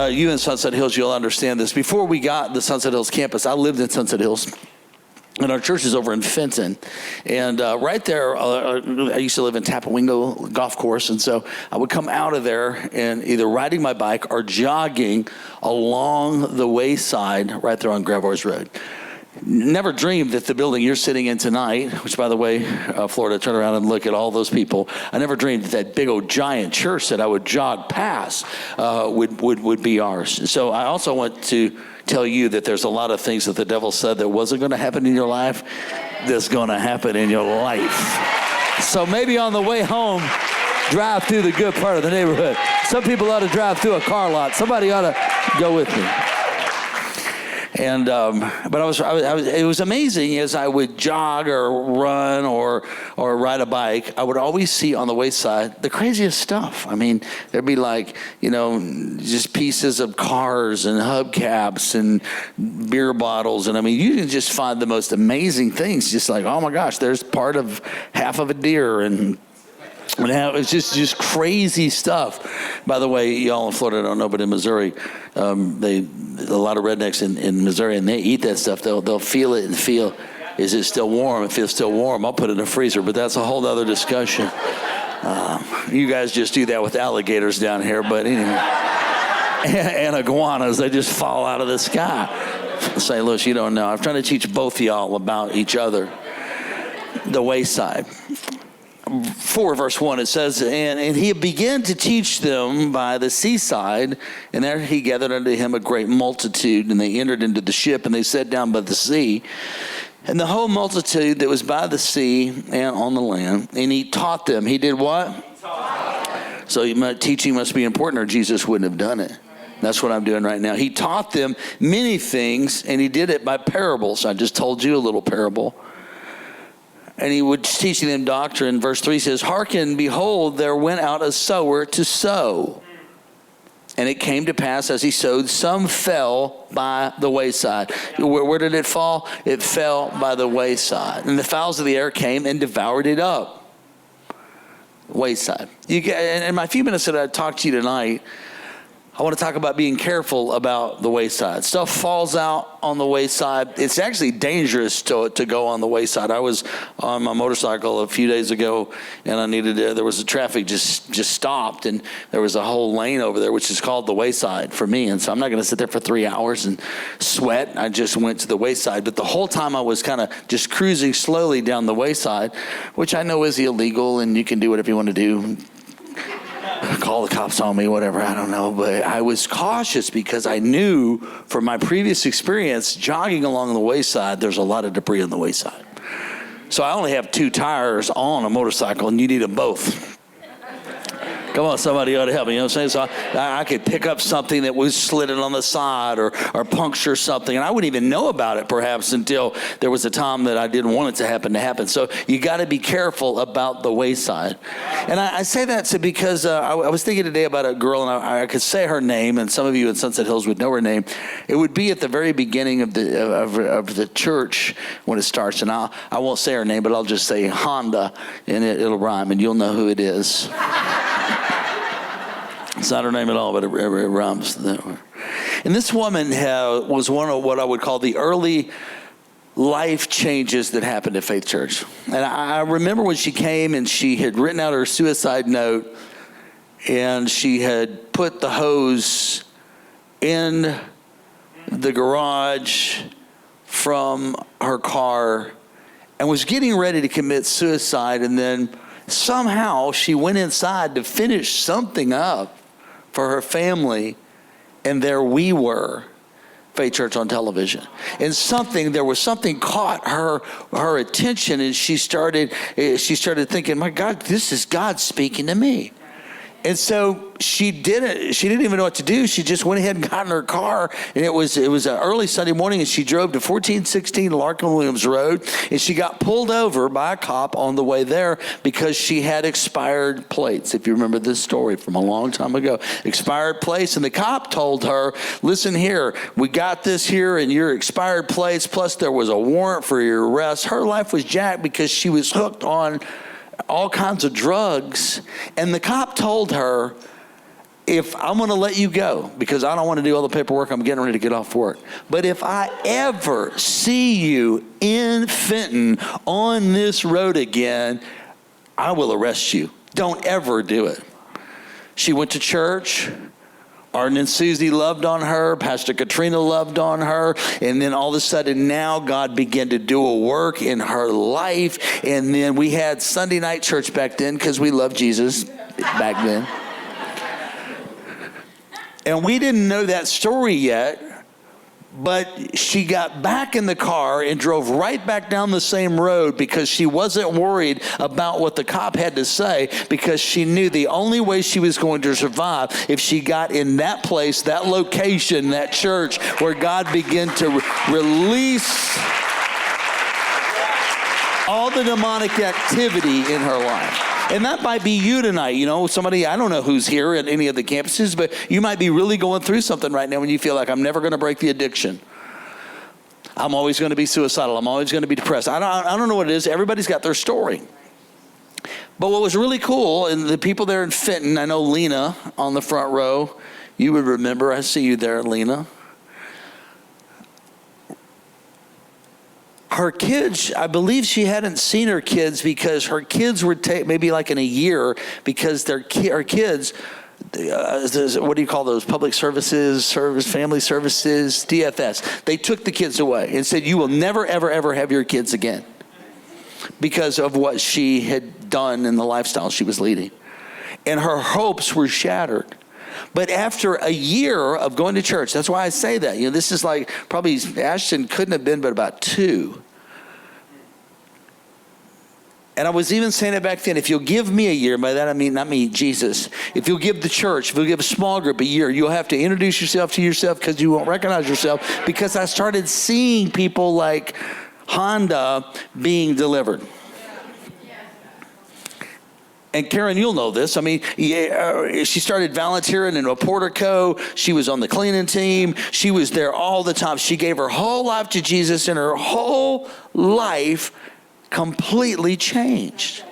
You in Sunset Hills, you'll understand this. Before we got the Sunset Hills campus, I lived in Sunset Hills. And our church is over in Fenton. And right there, I used to live in Tapawingo Golf Course. And so I would come out of there and either riding my bike or jogging along the Wayside right there on Gravois Road. Never dreamed that the building you're sitting in tonight, which, by the way, Florida, turn around and look at all those people. I never dreamed that big old giant church that I would jog past would be ours. So I also want to tell you that there's a lot of things that the devil said that wasn't going to happen in your life that's going to happen in your life. So maybe on the way home, drive through the good part of the neighborhood. Some people ought to drive through a car lot. Somebody ought to go with me. And but it was amazing as I would jog or run or ride a bike. I would always see on the Wayside the craziest stuff. I mean, there'd be like, just pieces of cars and hubcaps and beer bottles, and I mean, you can just find the most amazing things. Just like, oh my gosh, there's part of half of a deer and. It's just crazy stuff. By the way, y'all in Florida don't know, but in Missouri, a lot of rednecks in Missouri, and they eat that stuff. They'll feel it and feel, is it still warm? If it's still warm, I'll put it in the freezer. But that's a whole other discussion. You guys just do that with alligators down here, but anyway, and iguanas, they just fall out of the sky. St. Louis, you don't know. I'm trying to teach both of y'all about each other. The Wayside. 4 verse 1, it says, and he began to teach them by the seaside, and there he gathered unto him a great multitude, and they entered into the ship, and they sat down by the sea. And the whole multitude that was by the sea and on the land, and he taught them. He did what? He taught. So teaching must be important, or Jesus wouldn't have done it. That's what I'm doing right now. He taught them many things, and he did it by parables. I just told you a little parable. And he was teaching them doctrine. Verse 3 says, hearken, behold, there went out a sower to sow. And it came to pass as he sowed, some fell by the wayside. Where did it fall? It fell by the wayside. And the fowls of the air came and devoured it up. Wayside. In my few minutes that I talked to you tonight, I want to talk about being careful about the wayside. Stuff falls out on the wayside. It's actually dangerous to go on the wayside. I was on my motorcycle a few days ago, and there was a traffic just stopped, and there was a whole lane over there, which is called the wayside for me. And so I'm not going to sit there for 3 hours and sweat. I just went to the wayside. But the whole time I was kind of just cruising slowly down the wayside, which I know is illegal, and you can do whatever you want to do. Call the cops on me, whatever, I don't know. But I was cautious because I knew from my previous experience jogging along the wayside, there's a lot of debris on the wayside. So I only have 2 tires on a motorcycle, and you need them both. Come on, somebody ought to help me. You know what I'm saying? So I could pick up something that was slitted on the side or puncture something. And I wouldn't even know about it perhaps until there was a time that I didn't want it to happen. So you got to be careful about the wayside. And I say that because I was thinking today about a girl, and I could say her name, and some of you in Sunset Hills would know her name. It would be at the very beginning of the church when it starts. And I won't say her name, but I'll just say Honda, and it'll rhyme, and you'll know who it is. It's not her name at all, but it rhymes. And this woman was one of what I would call the early life changes that happened at Faith Church. And I remember when she came and she had written out her suicide note, and she had put the hose in the garage from her car and was getting ready to commit suicide. And then somehow she went inside to finish something up for her family, and there we were, Faith Church on television. And there was something caught her attention, and she started thinking, my God, this is God speaking to me. And so she didn't even know what to do. She just went ahead and got in her car, and it was an early Sunday morning, and she drove to 1416 Larkin Williams Road, and she got pulled over by a cop on the way there because she had expired plates. If you remember this story from a long time ago, expired plates, and the cop told her, listen here, we got this here and your expired plates, plus there was a warrant for your arrest. Her life was jacked because she was hooked on all kinds of drugs. And the cop told her, if I'm going to let you go because I don't want to do all the paperwork, I'm getting ready to get off work. But if I ever see you in Fenton on this road again, I will arrest you. Don't ever do it. She went to church. Arden and Susie loved on her. Pastor Katrina loved on her. And then all of a sudden now God began to do a work in her life. And then we had Sunday night church back then because we loved Jesus back then. And we didn't know that story yet. But she got back in the car and drove right back down the same road because she wasn't worried about what the cop had to say, because she knew the only way she was going to survive if she got in that place, that location, that church where God began to release all the demonic activity in her life. And that might be you tonight. You know, somebody, I don't know who's here at any of the campuses, but you might be really going through something right now when you feel like, I'm never going to break the addiction. I'm always going to be suicidal. I'm always going to be depressed. I don't know what it is. Everybody's got their story. But what was really cool, and the people there in Fenton, I know Lena on the front row, you would remember. I see you there, Lena. Her kids, I believe she hadn't seen her kids because her kids were maybe like in a year, because her kids, what do you call those? Public services, family services, DFS. They took the kids away and said, you will never, ever, ever have your kids again because of what she had done and the lifestyle she was leading. And her hopes were shattered. But after a year of going to church, that's why I say that. You know, this is like probably Ashton couldn't have been but about 2. And I was even saying it back then, if you'll give me a year, by that I mean not me, Jesus. If you'll give the church, if you'll give a small group a year, you'll have to introduce yourself to yourself because you won't recognize yourself. Because I started seeing people like Honda being delivered. And Karen, you'll know this. I mean, she started volunteering in a portico. She was on the cleaning team. She was there all the time. She gave her whole life to Jesus, and her whole life completely changed.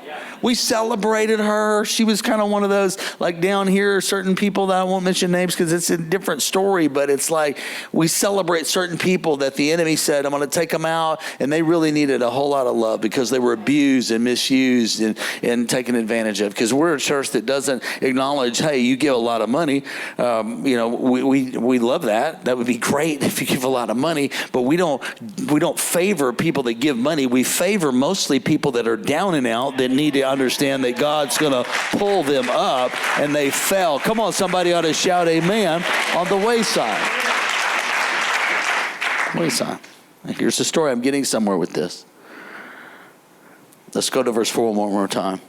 We celebrated her. She was kind of one of those, like down here, certain people that I won't mention names because it's a different story, but it's like we celebrate certain people that the enemy said, I'm going to take them out, and they really needed a whole lot of love because they were abused and misused and taken advantage of. Because we're a church that doesn't acknowledge, hey, you give a lot of money. We love that. That would be great if you give a lot of money, but we don't favor people that give money. We favor mostly people that are down and out that need to understand that God's going to pull them up, and they fell. Come on, somebody ought to shout amen on the Wayside. Wayside. Here's the story. I'm getting somewhere with this. Let's go to verse 4 one more time.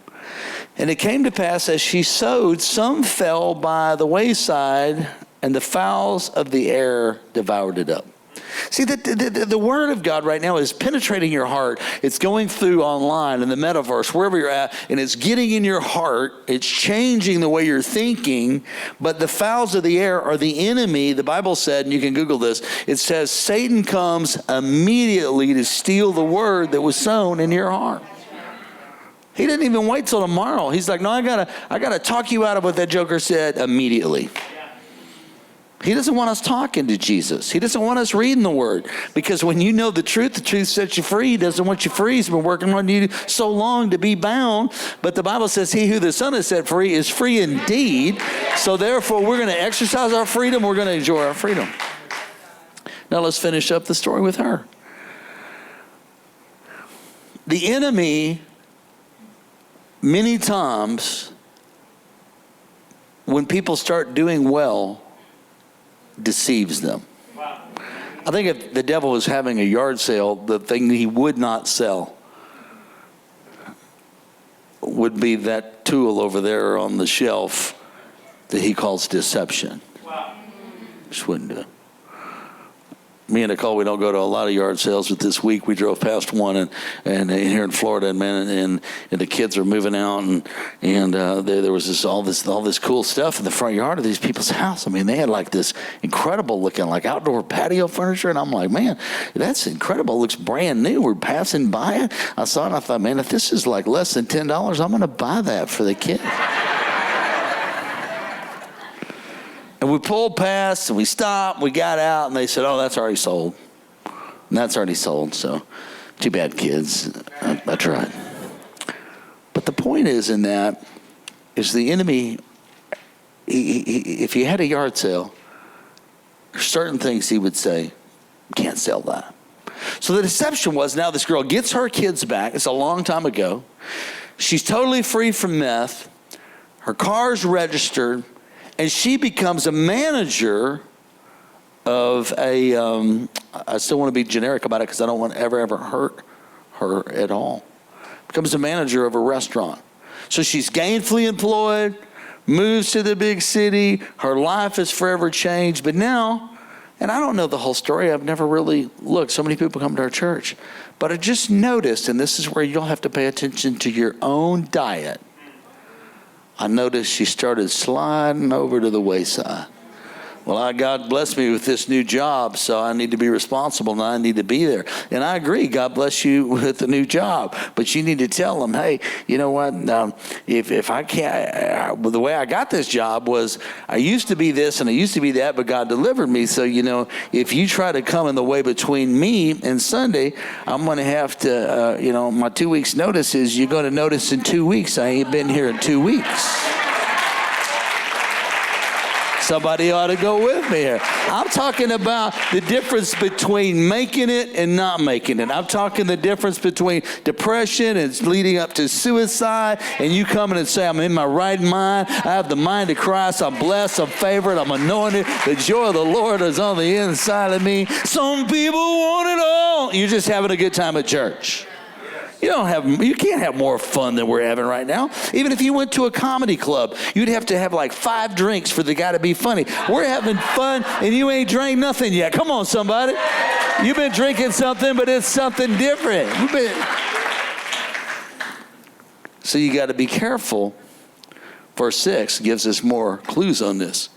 And it came to pass as she sowed, some fell by the wayside, and the fowls of the air devoured it up. See, the word of God right now is penetrating your heart. It's going through online in the metaverse, wherever you're at, and it's getting in your heart. It's changing the way you're thinking. But the fowls of the air are the enemy. The Bible said, and you can Google this, it says Satan comes immediately to steal the word that was sown in your heart. He didn't even wait till tomorrow. He's like, no, I gotta talk you out of what that joker said immediately. He doesn't want us talking to Jesus. He doesn't want us reading the word. Because when you know the truth sets you free. He doesn't want you free. He's been working on you so long to be bound. But the Bible says he who the Son has set free is free indeed. So therefore, we're going to exercise our freedom. We're going to enjoy our freedom. Now let's finish up the story with her. The enemy, many times, when people start doing well, deceives them. Wow. I think if the devil was having a yard sale, the thing he would not sell would be that tool over there on the shelf that he calls deception. Wow. Just wouldn't do it. Me and Nicole, we don't go to a lot of yard sales, but this week we drove past one and here in Florida, and the kids are moving out, and there was all this cool stuff in the front yard of these people's house. I mean, they had like this incredible looking like outdoor patio furniture, and I'm like, man, that's incredible. It looks brand new. We're passing by it. I saw it, and I thought, man, if this is like less than $10, I'm going to buy that for the kids. And we pulled past, and we stopped, we got out, and they said, oh, that's already sold. And that's already sold, so too bad, kids. I tried. But the point is in that, is the enemy, if you had a yard sale, there's certain things he would say, can't sell that. So the deception was, now this girl gets her kids back. It's a long time ago. She's totally free from meth. Her car's registered. And she becomes a manager of a, I still want to be generic about it because I don't want to ever hurt her at all. Becomes a manager of a restaurant. So she's gainfully employed, moves to the big city. Her life is forever changed. But now, and I don't know the whole story. I've never really looked. So many people come to our church. But I just noticed, and this is where you'll have to pay attention to your own diet. I noticed she started sliding over to the Wayside. Well, God blessed me with this new job, so I need to be responsible, and I need to be there. And I agree, God bless you with the new job. But you need to tell them, hey, you know what, if I can't, the way I got this job was I used to be this and I used to be that, but God delivered me. So, if you try to come in the way between me and Sunday, I'm going to have to, my 2 weeks notice is you're going to notice in 2 weeks. I ain't been here in 2 weeks. Somebody ought to go with me here. I'm talking about the difference between making it and not making it. I'm talking the difference between depression and leading up to suicide, and you coming and say, I'm in my right mind. I have the mind of Christ. I'm blessed. I'm favored. I'm anointed. The joy of the Lord is on the inside of me. Some people want it all. You're just having a good time at church. You can't have more fun than we're having right now. Even if you went to a comedy club, you'd have to have like 5 drinks for the guy to be funny. We're having fun and you ain't drank nothing yet. Come on, somebody. You've been drinking something, but it's something different. So you got to be careful. Verse 6 gives us more clues on this.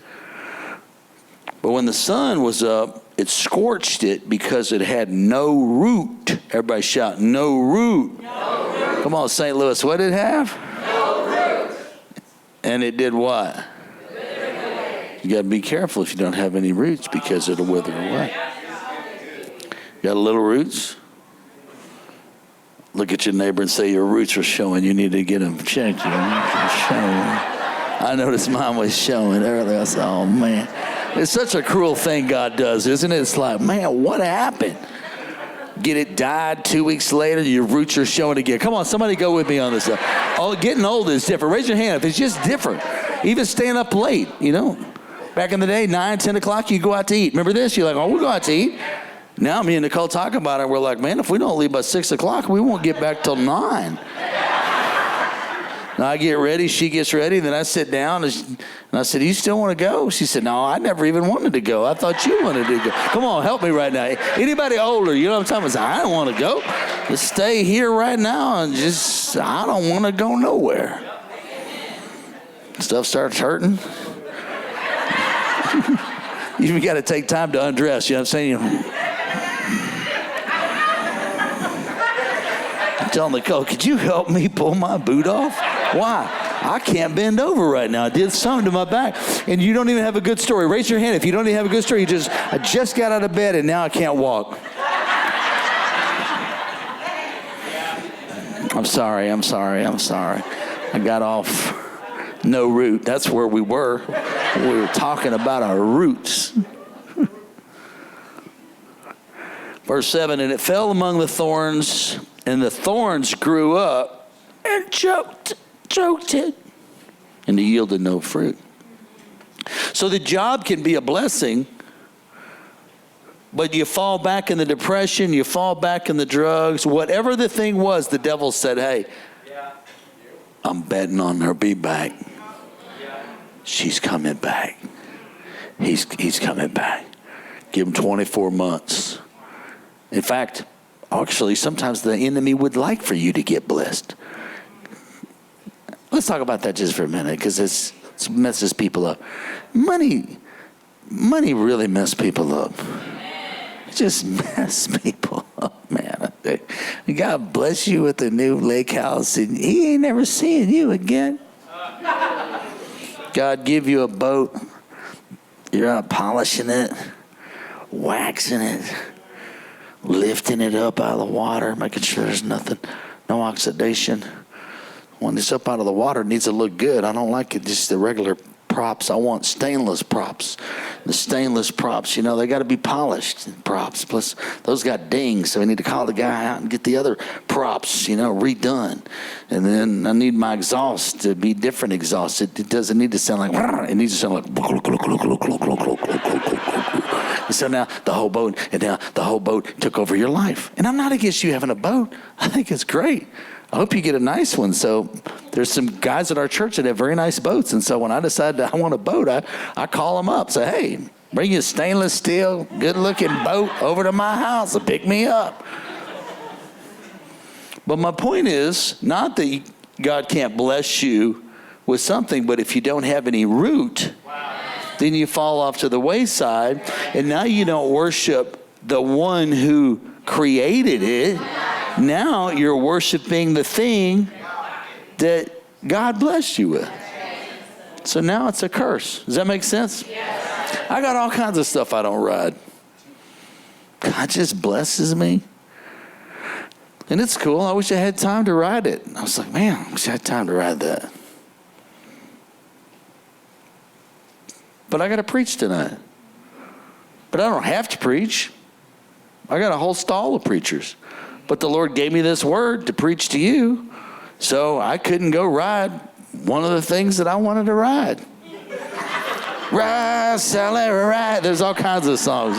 But when the sun was up, it scorched it because it had no root. Everybody shout, no root. No root. Come on, St. Louis, what did it have? No root. And it did what? You got to be careful if you don't have any roots because it'll wither away. You got little roots? Look at your neighbor and say, your roots are showing. You need to get them checked. I noticed mine was showing earlier. I said, oh, man. It's such a cruel thing God does, isn't it? It's like, man, what happened? Get it dyed 2 weeks later, your roots are showing again. Come on, somebody go with me on this. Oh, getting old is different. Raise your hand if it's just different. Even staying up late, Back in the day, 9, 10 o'clock, you go out to eat. Remember this? You're like, oh, we'll go out to eat. Now me and Nicole talk about it. We're like, man, if we don't leave by 6 o'clock, we won't get back till 9. And I get ready, she gets ready, then I sit down, and I said, do you still want to go? She said, no, I never even wanted to go. I thought you wanted to go. Come on, help me right now. Anybody older, you know what I'm talking about? I don't want to go. Just stay here right now and I don't want to go nowhere. Stuff starts hurting. You got to take time to undress, you know what I'm saying? I'm telling Nicole, could you help me pull my boot off? Why? I can't bend over right now. I did something to my back. And you don't even have a good story. Raise your hand if you don't even have a good story. I just got out of bed and now I can't walk. I'm sorry. I got off no root. That's where we were. We were talking about our roots. Verse 7, and it fell among the thorns, and the thorns grew up and choked it, and it yielded no fruit. So the job can be a blessing, but you fall back in the depression, you fall back in the drugs, whatever the thing was, the devil said, hey, I'm betting on her be back. She's coming back. He's coming back. Give him 24 months. In fact, actually, sometimes the enemy would like for you to get blessed. Let's talk about that just for a minute, because it messes people up. Money really messes people up. It just messes people up, man. God bless you with a new lake house, and he ain't never seeing you again. God give you a boat. You're out polishing it, waxing it, lifting it up out of the water, making sure there's nothing, no oxidation. When it's up out of the water, it needs to look good. I don't like it just the regular props. I want stainless props. The stainless props, you know, they got to be polished props. Plus, those got dings, so we need to call the guy out and get the other props, you know, redone. And then I need my exhaust to be different exhaust. It doesn't need to sound like, it needs to sound like. And so now the whole boat took over your life. And I'm not against you having a boat. I think it's great. I hope you get a nice one. So there's some guys at our church that have very nice boats. And so when I decide that I want a boat, I call them up. Say, hey, bring your stainless steel, good-looking boat over to my house and pick me up. But my point is not that God can't bless you with something, but if you don't have any root, then you fall off to the wayside. And now you don't worship the one who created it. Now you're worshiping the thing that God blessed you with. So now it's a curse. Does that make sense? I got all kinds of stuff I don't ride. God just blesses me. And it's cool. I wish I had time to ride it. I was like, man, I wish I had time to ride that. But I got to preach tonight. But I don't have to preach. I got a whole stall of preachers. But the Lord gave me this word to preach to you, so I couldn't go ride one of the things that I wanted to ride. Ride, Sally, ride. There's all kinds of songs.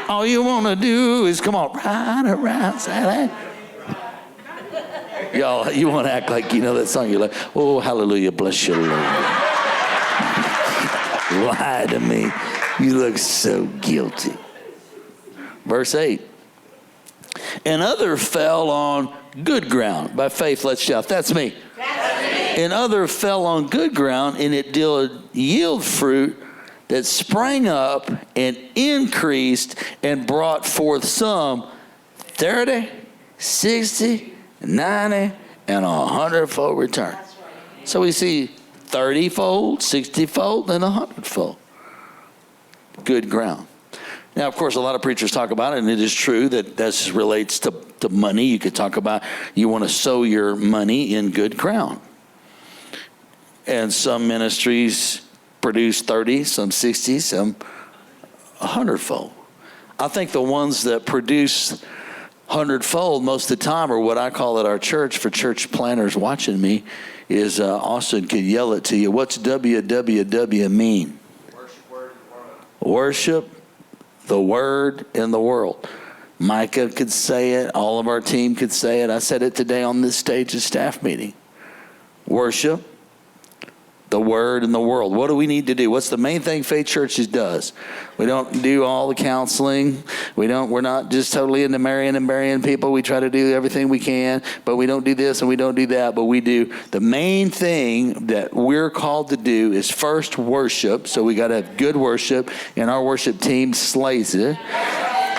All you want to do is, come on, ride, Sally. Y'all, you want to act like you know that song. You're like, oh, hallelujah, bless you, Lord. Lie to me. You look so guilty. Verse 8. And other fell on good ground. By faith, let's shout. That's me. That's me. And other fell on good ground, and it did yield fruit that sprang up and increased and brought forth some 30, 60, 90, and 100-fold return. Right. So we see 30-fold, 60-fold, and 100-fold. Good ground. Now, of course, a lot of preachers talk about it, and it is true that this relates to money. You could talk about you want to sow your money in good ground. And some ministries produce 30, some 60, some 100-fold. I think the ones that produce 100-fold most of the time are what I call at our church, for church planners watching me, is Austin could yell it to you. What's WWW mean? Worship, word, and world. Worship, the word, and the world. Micah could say it. All of our team could say it. I said it today on this stage at staff meeting. Worship, the word, and the world. What do we need to do? What's the main thing Faith Churches does? We don't do all the counseling. We're not just totally into marrying and burying people. We try to do everything we can, but we don't do this and we don't do that. But we do the main thing that we're called to do is first worship. So we got to have good worship, and our worship team slays it.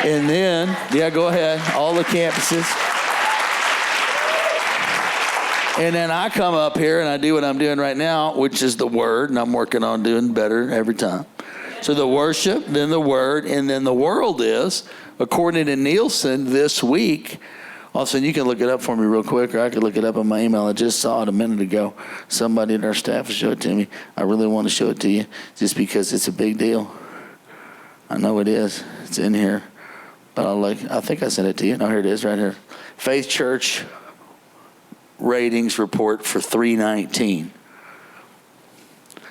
And then, yeah, go ahead. All the campuses. And then I come up here and I do what I'm doing right now, which is the word, and I'm working on doing better every time. So the worship, then the word, and then the world is, according to Nielsen this week, also, you can look it up for me real quick, or I could look it up on my email. I just saw it a minute ago. Somebody in our staff will show it to me. I really want to show it to you just because it's a big deal. I know it is. It's in here. But I think I sent it to you. No, here it is right here. Faith Church ratings report for 3/19.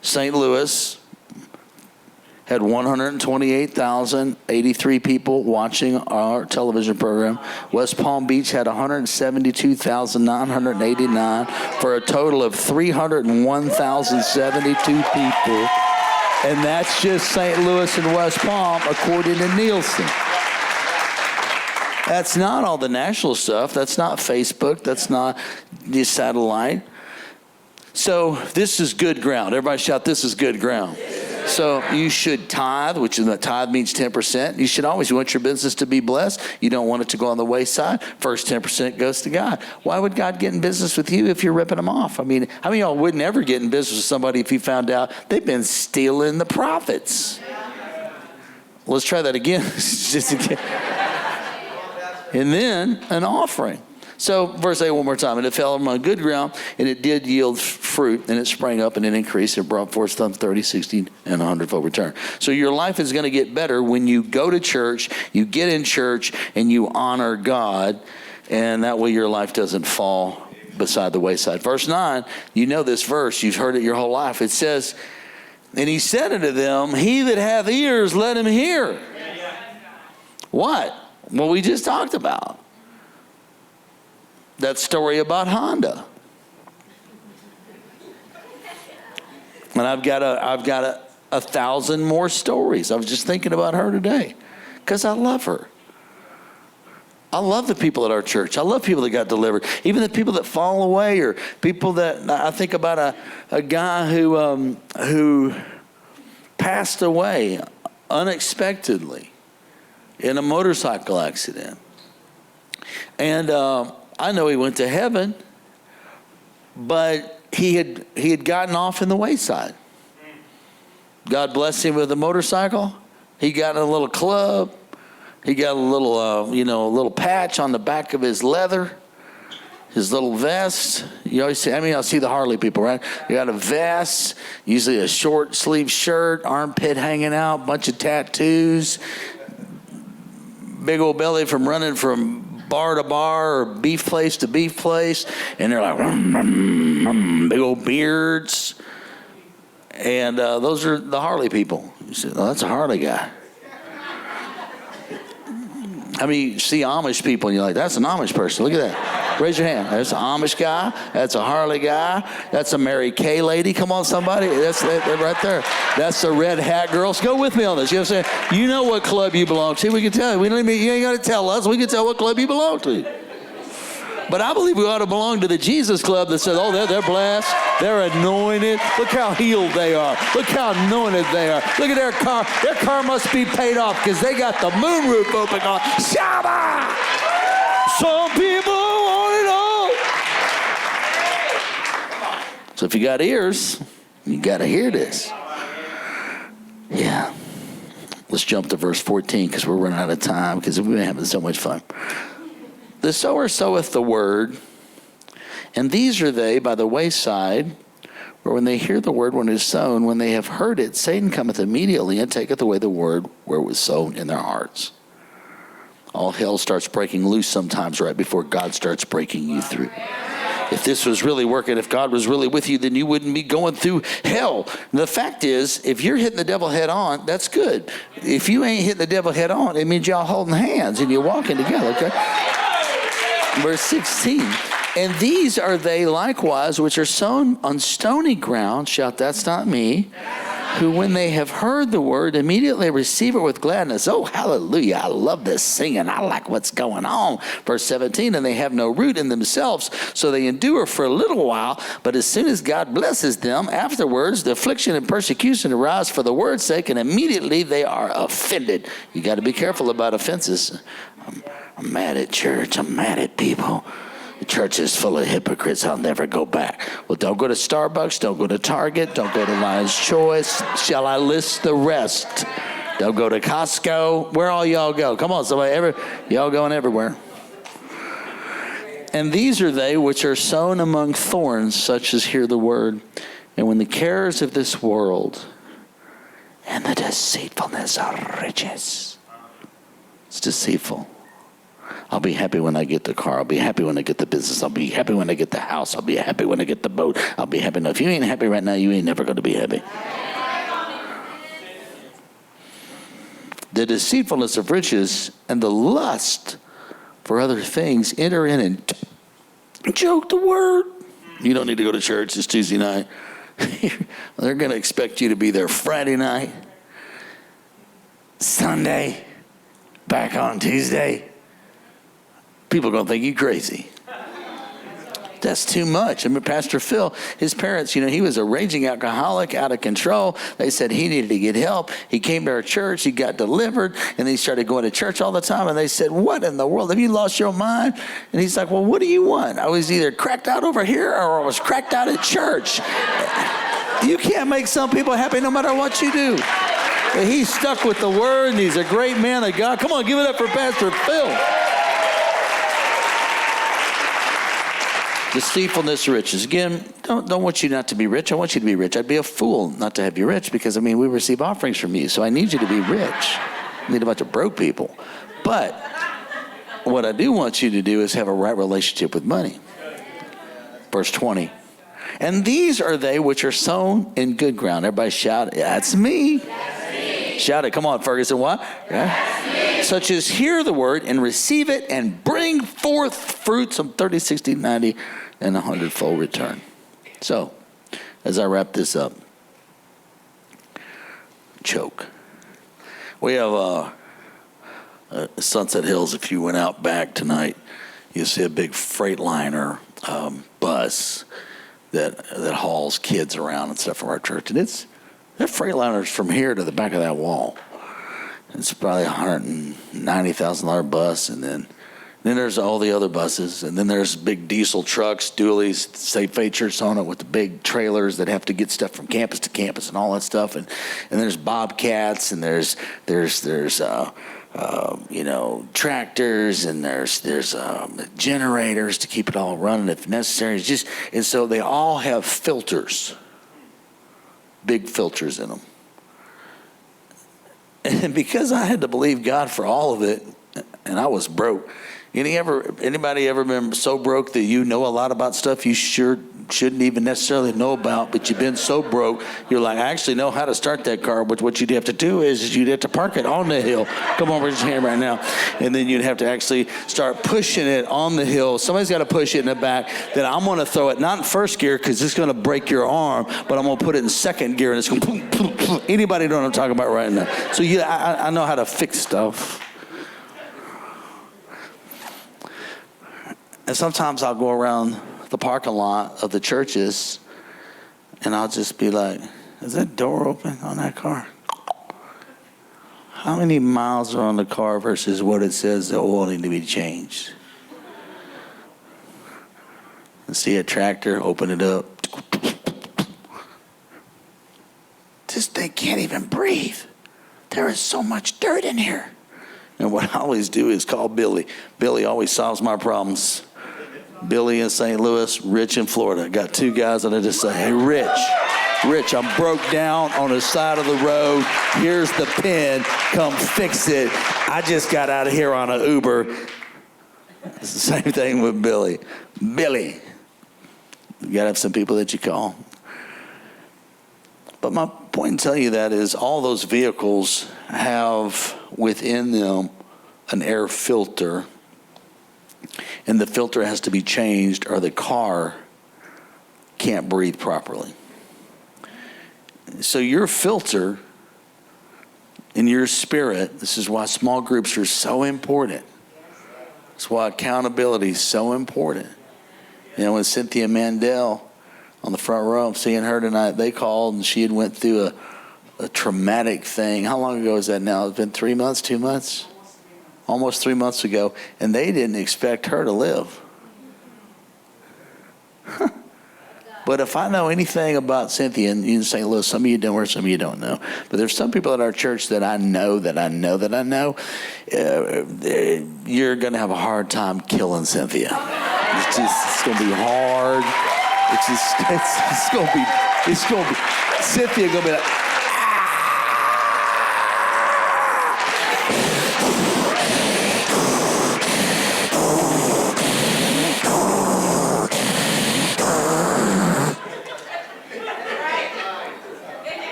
St. Louis had 128,083 people watching our television program. West Palm Beach had 172,989 for a total of 301,072 people. And that's just St. Louis and West Palm, according to Nielsen. That's not all the national stuff. That's not Facebook. That's not the satellite. So this is good ground. Everybody shout, this is good ground. So you should tithe, which is tithe means 10%. You should always want your business to be blessed. You don't want it to go on the wayside. First 10% goes to God. Why would God get in business with you if you're ripping them off? How many of y'all wouldn't ever get in business with somebody if you found out they've been stealing the profits? Let's try that again. Just again. And then an offering. So verse 8 one more time. And it fell on good ground, and it did yield fruit, and it sprang up, and it increased. It brought forth some 30, 60, and 100-fold return. So your life is going to get better when you go to church, you get in church, and you honor God, and that way your life doesn't fall beside the wayside. Verse 9, you know this verse. You've heard it your whole life. It says, and he said unto them, he that hath ears, let him hear. What? Well, we just talked about that story about Honda. And I've got 1,000 more stories. I was just thinking about her today because I love her. I love the people at our church. I love people that got delivered. Even the people that fall away, or people that, I think about a guy who passed away unexpectedly in a motorcycle accident. And I know he went to heaven, but he had gotten off in the wayside. God blessed him with a motorcycle. He got in a little club. He got a little patch on the back of his leather, his little vest. You always see, I'll see the Harley people, right? You got a vest, usually a short sleeve shirt, armpit hanging out, bunch of tattoos, big old belly from running from bar to bar or beef place to beef place, and they're like, big old beards. And those are the Harley people. You say, oh, that's a Harley guy. I mean, you see Amish people and you're like, that's an Amish person. Look at that. Raise your hand. That's an Amish guy. That's a Harley guy. That's a Mary Kay lady. Come on, somebody. That's right there. That's the red hat girls. Go with me on this. You know what I'm saying? You know what club you belong to. We can tell you. You ain't got to tell us. We can tell what club you belong to. But I believe we ought to belong to the Jesus Club that says, oh, they're blessed. They're anointed. Look how healed they are. Look how anointed they are. Look at their car. Their car must be paid off because they got the moonroof open on. Shabba! Some people want it all. So if you got ears, you got to hear this. Yeah. Let's jump to verse 14 because we're running out of time because we've been having so much fun. The sower soweth the word, and these are they by the wayside, where when they hear the word when it is sown, when they have heard it, Satan cometh immediately and taketh away the word where it was sown in their hearts. All hell starts breaking loose sometimes right before God starts breaking you through. If this was really working, if God was really with you, then you wouldn't be going through hell. And the fact is, if you're hitting the devil head on, that's good. If you ain't hitting the devil head on, it means y'all holding hands and you're walking together, okay? Verse 16, and these are they likewise which are sown on stony ground, shout, that's not me, who when they have heard the word immediately receive it with gladness. Oh, hallelujah, I love this singing. I like what's going on. Verse 17, and they have no root in themselves, so they endure for a little while, but as soon as God blesses them, afterwards the affliction and persecution arise for the word's sake, and immediately they are offended. You got to be careful about offenses. I'm mad at church. I'm mad at people. The church is full of hypocrites. I'll never go back. Well, don't go to Starbucks. Don't go to Target. Don't go to Lion's Choice. Shall I list the rest? Don't go to Costco. Where all y'all go? Come on, somebody. Y'all going everywhere. And these are they which are sown among thorns, such as hear the word. And when the cares of this world and the deceitfulness of riches. It's deceitful. I'll be happy when I get the car. I'll be happy when I get the business. I'll be happy when I get the house. I'll be happy when I get the boat. I'll be happy. Now, if you ain't happy right now, you ain't never going to be happy. The deceitfulness of riches and the lust for other things enter in and choke the word. You don't need to go to church. It's Tuesday night. They're going to expect you to be there Friday night, Sunday, back on Tuesday. People are going to think you crazy. That's too much. I mean, Pastor Phil, his parents, he was a raging alcoholic, out of control. They said he needed to get help. He came to our church. He got delivered, and he started going to church all the time. And they said, what in the world? Have you lost your mind? And he's like, well, what do you want? I was either cracked out over here or I was cracked out at church. You can't make some people happy no matter what you do. But he's stuck with the word, and he's a great man of God. Come on, give it up for Pastor Phil. Deceitfulness of riches. Again, don't want you not to be rich. I want you to be rich. I'd be a fool not to have you rich because, we receive offerings from you. So I need you to be rich. I need a bunch of broke people. But what I do want you to do is have a right relationship with money. Verse 20. And these are they which are sown in good ground. Everybody shout, that's me. That's me. Shout it. Come on, Ferguson. What? Yeah. Such as hear the word and receive it and bring forth fruits of 30, 60, 90, and 100-fold return. So, as I wrap this up, choke. We have Sunset Hills. If you went out back tonight, you'll see a big Freightliner bus that hauls kids around and stuff from our church. And they're Freightliners from here to the back of that wall. It's probably a $190,000 bus, and then there's all the other buses, and then there's big diesel trucks, dualies, say Faith Church on it, with the big trailers that have to get stuff from campus to campus and all that stuff, and there's Bobcats, and there's tractors, and there's generators to keep it all running if necessary. And so they all have filters, big filters in them. And because I had to believe God for all of it, and I was broke. Anybody ever been so broke that you know a lot about stuff you shouldn't even necessarily know about, but you've been so broke, you're like, I actually know how to start that car, but what you'd have to do is you'd have to park it on the hill. Come on, raise your hand right now. And then you'd have to actually start pushing it on the hill. Somebody's got to push it in the back. Then I'm going to throw it, not in first gear, because it's going to break your arm, but I'm going to put it in second gear, and it's going to boom, boom, boom. Anybody know what I'm talking about right now? So I know how to fix stuff. And sometimes I'll go around the parking lot of the churches, and I'll just be like, is that door open on that car? How many miles are on the car versus what it says the oil need to be changed? And see a tractor, open it up. They can't even breathe. There is so much dirt in here. And what I always do is call Billy. Billy always solves my problems. Billy in St. Louis, Rich in Florida. Got two guys that I just say, hey, Rich, I'm broke down on the side of the road. Here's the pin. Come fix it. I just got out of here on an Uber. It's the same thing with Billy. Billy. You got to have some people that you call. But my point in telling you that is all those vehicles have within them an air filter, and the filter has to be changed or the car can't breathe properly. So your filter in your spirit, this is why small groups are so important. That's why accountability is so important. When Cynthia Mandel on the front row, I'm seeing her tonight, they called and she had went through a traumatic thing. How long ago is that now? It's been 3 months, 2 months? Almost 3 months ago, and they didn't expect her to live. But if I know anything about Cynthia in St. Louis, some of you don't, or some of you don't know, but there's some people at our church that I know, you're going to have a hard time killing Cynthia. It's going to be hard. It's going to be, Cynthia going to be like,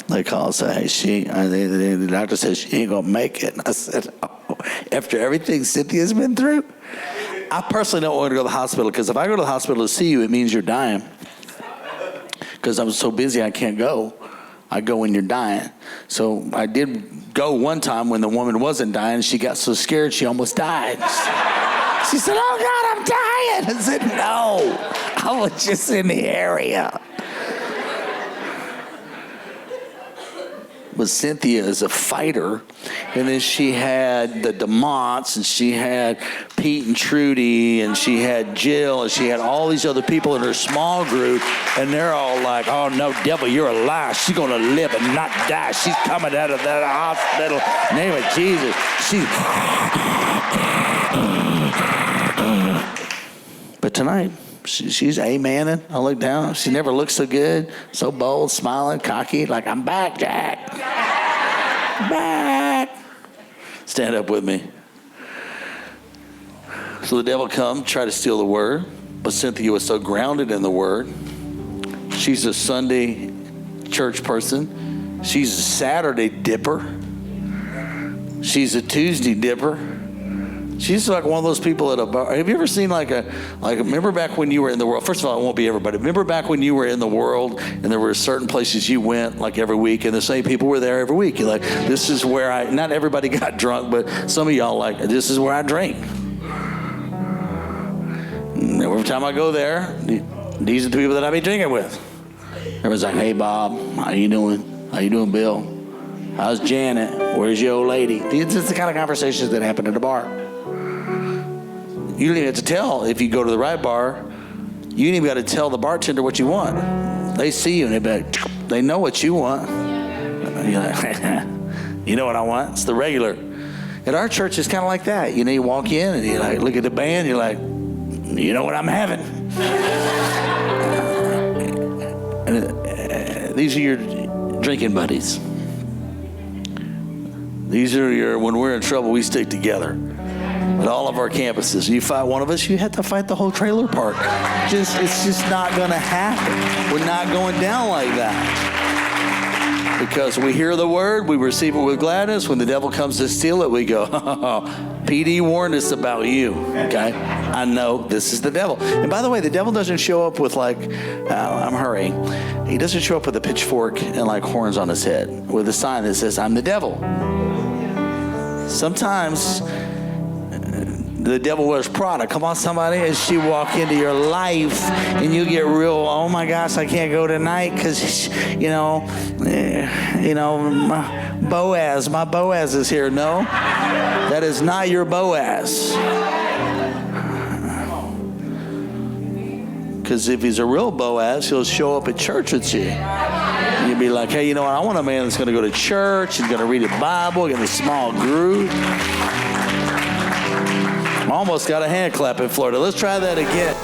they call and say, hey, the doctor says she ain't going to make it. And I said, oh, after everything Cynthia's been through? I personally don't want to go to the hospital, because if I go to the hospital to see you, it means you're dying. Because I'm so busy I can't go. I go when you're dying. So I did go one time when the woman wasn't dying. She got so scared she almost died. She said, oh God, I'm dying. I said, no, I was just in the area. but Cynthia is a fighter. And then she had the DeMonts, and she had Pete and Trudy, and she had Jill, and she had all these other people in her small group, and they're all like, oh, no, devil, you're a lie. She's going to live and not die. She's coming out of that hospital. Name of Jesus. But tonight, she's amening. I look down. She never looks so good, so bold, smiling, cocky, like, I'm back, Jack. Back. Stand up with me. So the devil come, try to steal the word, but Cynthia was so grounded in the word. She's a Sunday church person. She's a Saturday dipper. She's a Tuesday dipper. She's like one of those people at a bar. Have you ever seen remember back when you were in the world? First of all, it won't be everybody. Remember back when you were in the world and there were certain places you went like every week and the same people were there every week. You're like, this is where not everybody got drunk, but some of y'all like, this is where I drink. And every time I go there, these are the people that I be drinking with. Everyone's like, hey, Bob, how you doing? How you doing, Bill? How's Janet? Where's your old lady? These are the kind of conversations that happen at a bar. You don't even have to tell if you go to the right bar. You ain't even got to tell the bartender what you want. They see you and they know what you want. You're like, you know what I want? It's the regular. At our church, it's kind of like that. You walk in and you like look at the band. You're like, you know what I'm having? These are your drinking buddies. These are when we're in trouble, we stick together. At all of our campuses, you fight one of us, you have to fight the whole trailer park. It's just not going to happen. We're not going down like that. Because we hear the word, we receive it with gladness. When the devil comes to steal it, we go, PD warned us about you. Okay, I know this is the devil. And by the way, the devil doesn't show up with I'm hurrying. He doesn't show up with a pitchfork and horns on his head with a sign that says, I'm the devil. Sometimes the devil wears Prada. Come on, somebody. As she walk into your life and you get real, oh my gosh, I can't go tonight because, my Boaz is here. No, that is not your Boaz. Because if he's a real Boaz, he'll show up at church with you. And you'll be like, hey, you know what? I want a man that's going to go to church. He's going to read the Bible, get in a small group. Almost got a hand clap in Florida. Let's try that again.